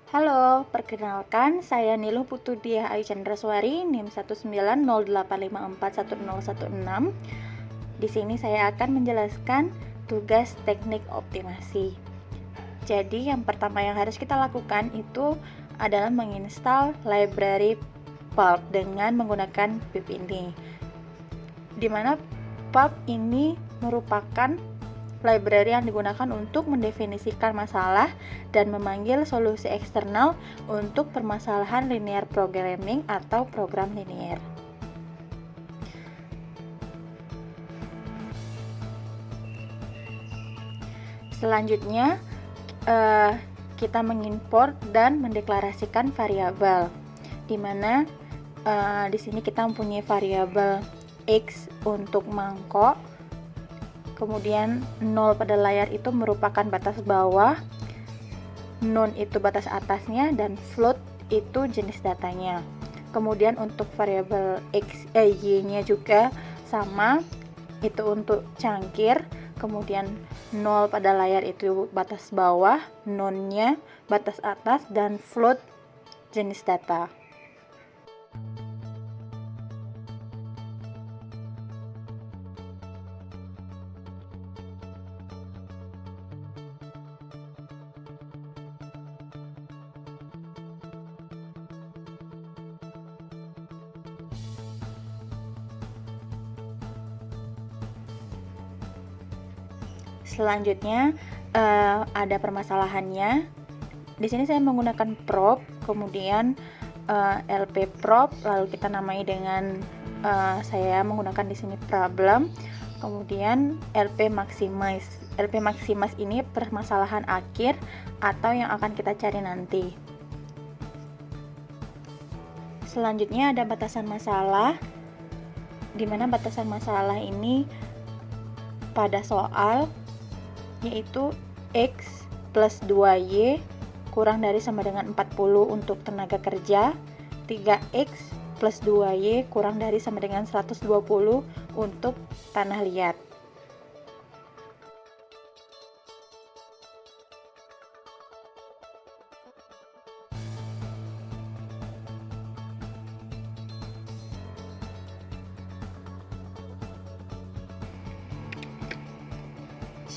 Halo, perkenalkan saya Niluh Putudiah Ayu Chandraswari, NIM 19085411016. Di sini saya akan menjelaskan tugas teknik optimasi. Jadi yang pertama yang harus kita lakukan itu adalah menginstal library pulp dengan menggunakan pip ini. Dimana pulp ini merupakan library yang digunakan untuk mendefinisikan masalah dan memanggil solusi eksternal untuk permasalahan linear programming atau program linear. Selanjutnya, kita mengimport dan mendeklarasikan variabel, di mana di sini kita mempunyai variabel x untuk mangkok. Kemudian 0 pada layar itu merupakan batas bawah, none itu batas atasnya, dan float itu jenis datanya. Kemudian untuk variabel y-nya juga sama, itu untuk cangkir. Kemudian 0 pada layar itu batas bawah, none-nya batas atas, dan float jenis data. Selanjutnya ada permasalahannya. Di sini saya menggunakan prop, kemudian LP prop, lalu kita namai dengan saya menggunakan di sini problem, kemudian LP maximize. LP maximize ini permasalahan akhir atau yang akan kita cari nanti. Selanjutnya ada batasan masalah, di mana batasan masalah ini pada soal yaitu X plus 2Y kurang dari sama dengan 40 untuk tenaga kerja, 3X plus 2Y kurang dari sama dengan 120 untuk tanah liat.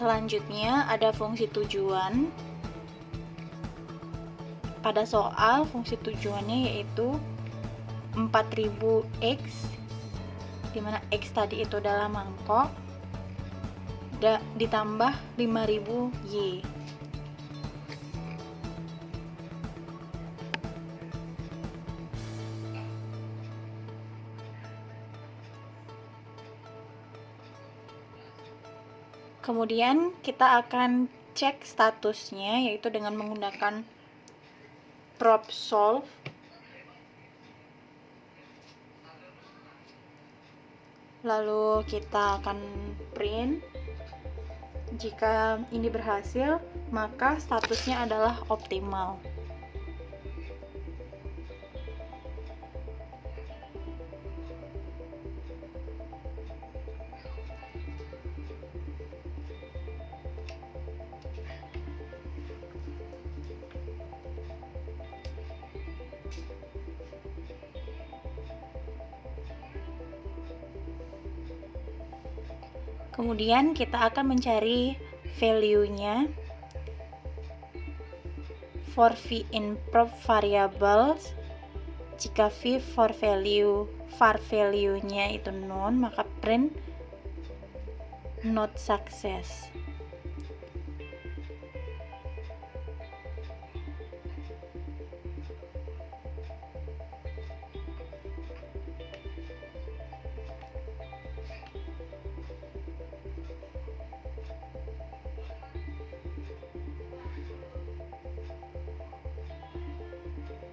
Selanjutnya ada fungsi tujuan. Pada soal fungsi tujuannya yaitu 4000x, dimana x tadi itu adalah mangkok, ditambah 5000y. Kemudian kita akan cek statusnya yaitu dengan menggunakan prop solve. Lalu kita akan print. Jika ini berhasil, maka statusnya adalah optimal. Kemudian kita akan mencari value-nya for v in prop variables. Jika v for var value-nya itu none, maka print not success.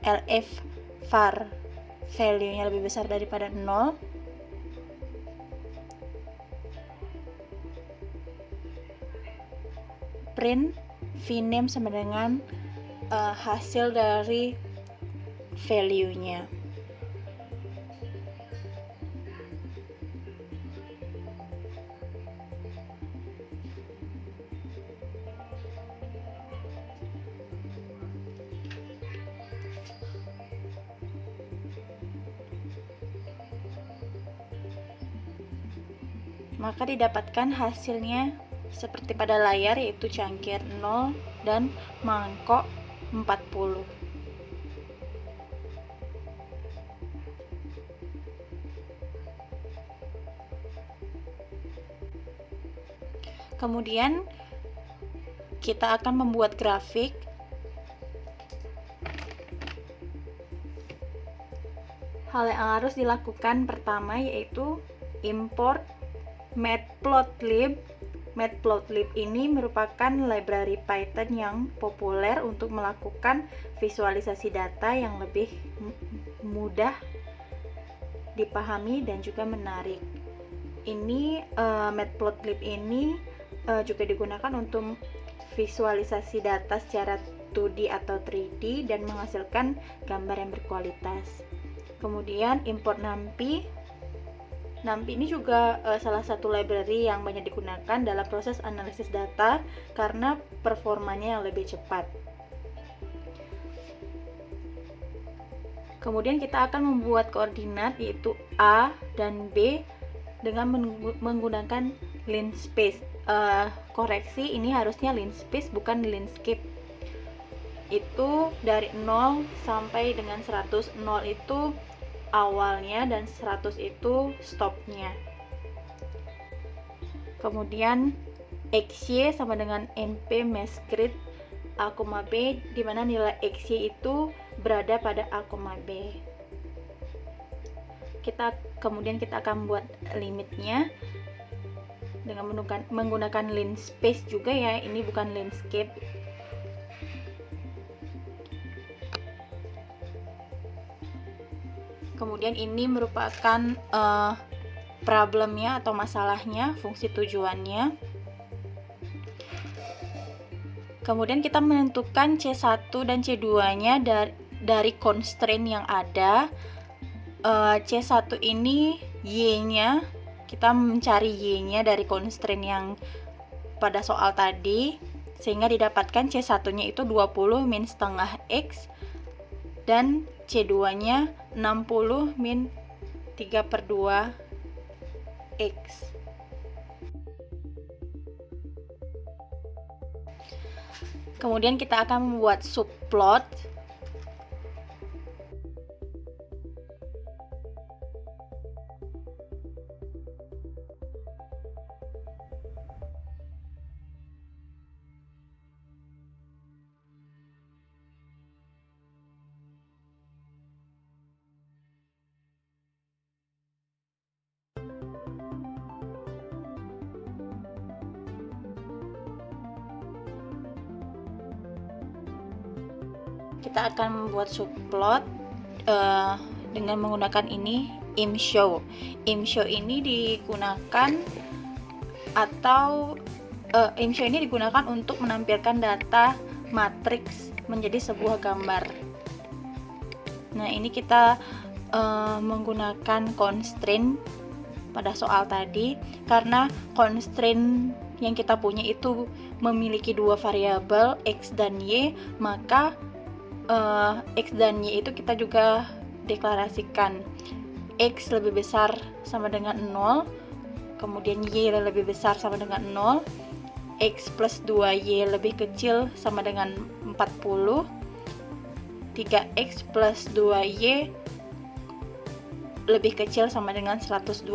LF var value-nya lebih besar daripada 0, print vname sama dengan hasil dari value-nya. maka didapatkan hasilnya seperti pada layar, yaitu cangkir 0 dan mangkok 40. Kemudian kita akan membuat grafik. Hal yang harus dilakukan pertama yaitu import matplotlib. Matplotlib ini merupakan library Python yang populer untuk melakukan visualisasi data yang lebih mudah dipahami dan juga menarik. Ini matplotlib ini juga digunakan untuk visualisasi data secara 2D atau 3D dan menghasilkan gambar yang berkualitas. Kemudian import NumPy. NumPy ini juga salah satu library yang banyak digunakan dalam proses analisis data karena performanya yang lebih cepat. Kemudian kita akan membuat koordinat yaitu A dan B dengan menggunakan linspace. Koreksi, ini harusnya linspace bukan linscape. Itu dari 0 sampai dengan 100. 0 itu awalnya dan 100 itu stopnya. Kemudian XY sama dengan NP masquerade A, B, di mana nilai XY itu berada pada A, B. Kemudian kita akan buat limitnya dengan menggunakan linspace juga ya, ini bukan linscape. Kemudian ini merupakan problemnya atau masalahnya, fungsi tujuannya. Kemudian kita menentukan C1 dan C2-nya dari constraint yang ada. C1 ini Y-nya, kita mencari Y-nya dari constraint yang pada soal tadi, sehingga didapatkan C1-nya itu 20 min setengah X dan C2-nya 60 min 3/2 X. Kemudian kita akan membuat subplot. Kita akan membuat subplot dengan menggunakan ini imshow. Imshow ini digunakan untuk menampilkan data matriks menjadi sebuah gambar. Nah, ini kita menggunakan constraint pada soal tadi, karena constraint yang kita punya itu memiliki dua variabel X dan Y, maka X dan Y itu kita juga deklarasikan. X lebih besar sama dengan 0, kemudian Y lebih besar sama dengan 0, X plus 2Y lebih kecil sama dengan 40, 3X plus 2Y lebih kecil sama dengan 120.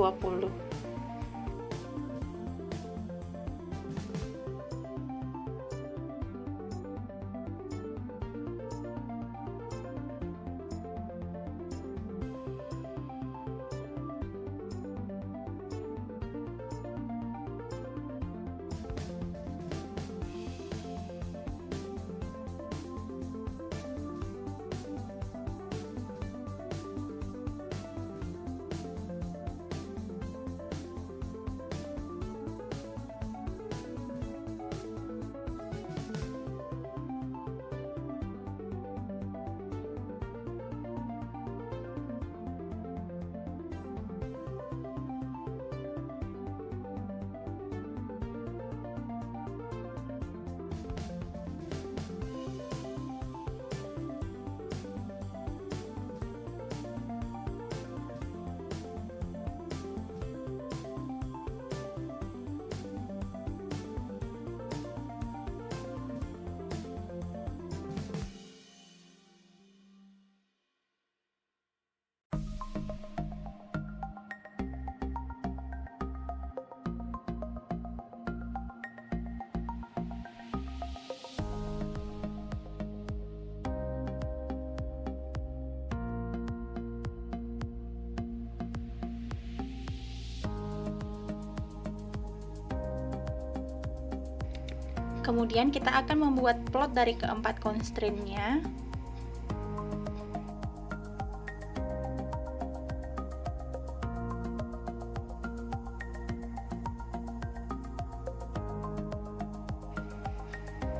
Kemudian kita akan membuat plot dari keempat constraint-nya.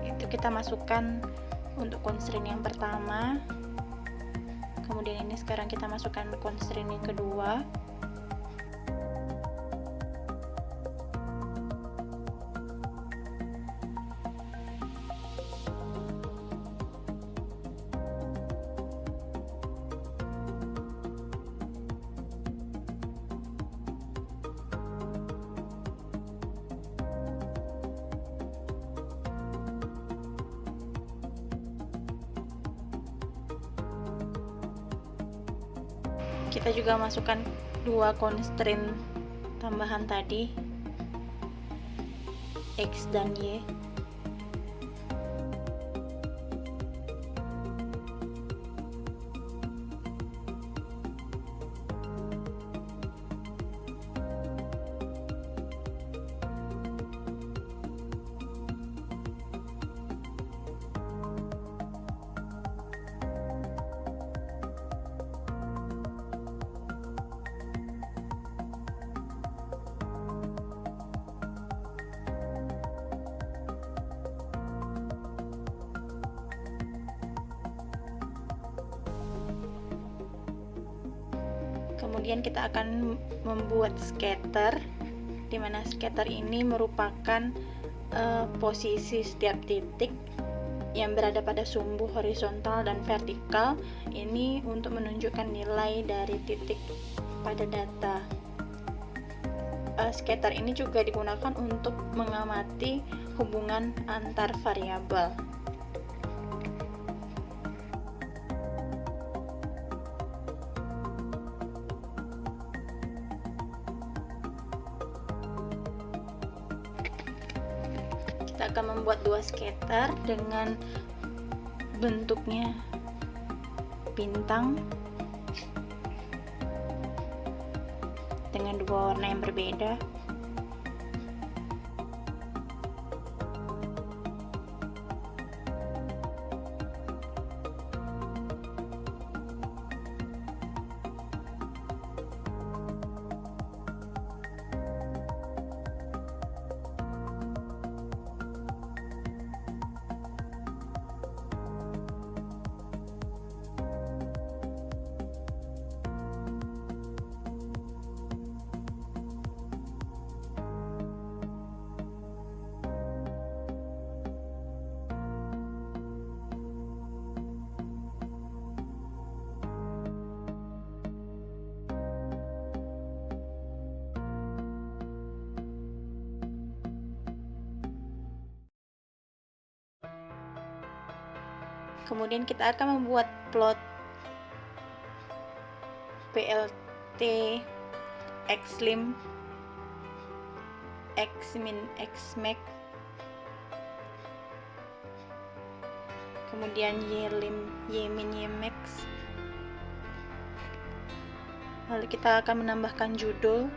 Itu kita masukkan untuk constraint yang pertama. Kemudian ini sekarang kita masukkan constraint yang kedua. Kita juga masukkan dua constraint tambahan tadi, X dan Y. Kemudian kita akan membuat scatter, di mana scatter ini merupakan posisi setiap titik yang berada pada sumbu horizontal dan vertikal. Ini untuk menunjukkan nilai dari titik pada data. Scatter ini juga digunakan untuk mengamati hubungan antar variabel. Kita akan membuat dua scatter dengan bentuknya bintang dengan dua warna yang berbeda. Kemudian kita akan membuat plot PLT Xlim, Xmin, Xmax, kemudian Ylim, Ymin, Ymax. Lalu kita akan menambahkan judul.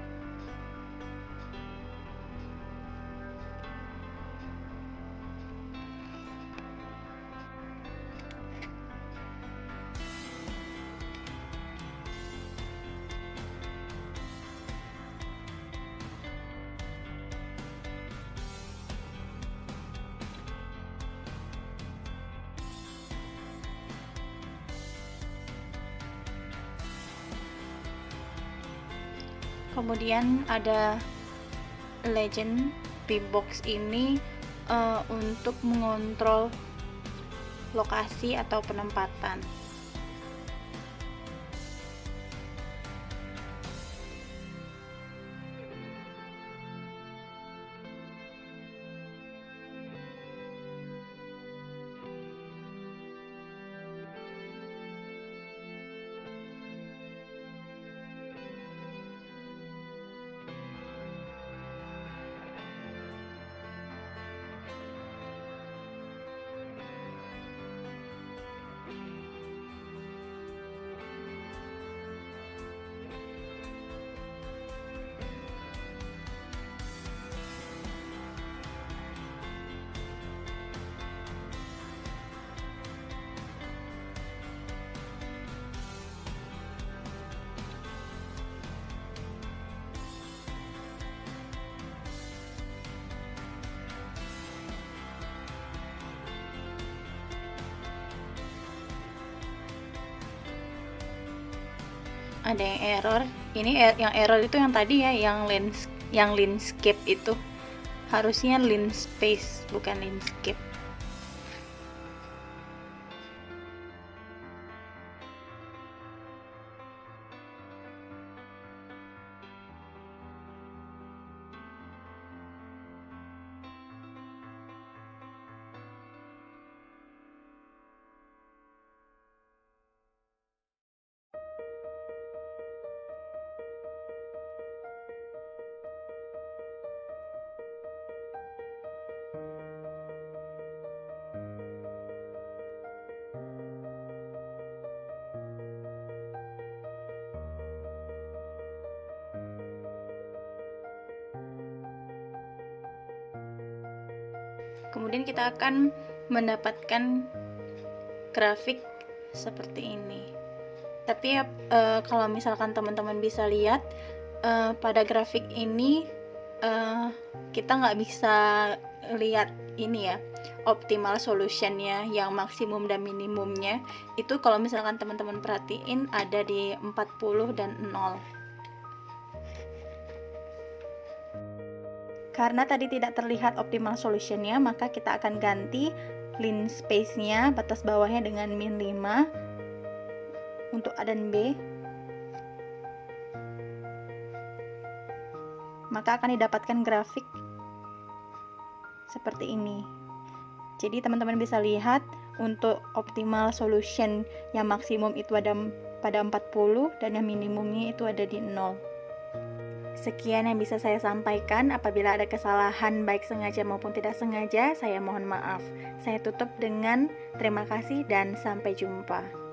Kemudian ada legend Bbox ini untuk mengontrol lokasi atau penempatan. ada yang error. Ini yang error itu yang tadi ya, yang landscape itu harusnya linspace bukan landscape. Kemudian kita akan mendapatkan grafik seperti ini. Tapi ya, kalau misalkan teman-teman bisa lihat pada grafik ini kita nggak bisa lihat ini ya, optimal solutionnya yang maksimum dan minimumnya. Itu kalau misalkan teman-teman perhatiin ada di 40 dan 0. Karena tadi tidak terlihat optimal solutionnya, maka kita akan ganti linspace-nya, batas bawahnya dengan min 5 untuk A dan B. Maka akan didapatkan grafik seperti ini. Jadi teman-teman bisa lihat untuk optimal solution yang maksimum itu ada pada 40 dan yang minimumnya itu ada di 0. Sekian yang bisa saya sampaikan. Apabila ada kesalahan baik sengaja maupun tidak sengaja, saya mohon maaf. Saya tutup dengan terima kasih dan sampai jumpa.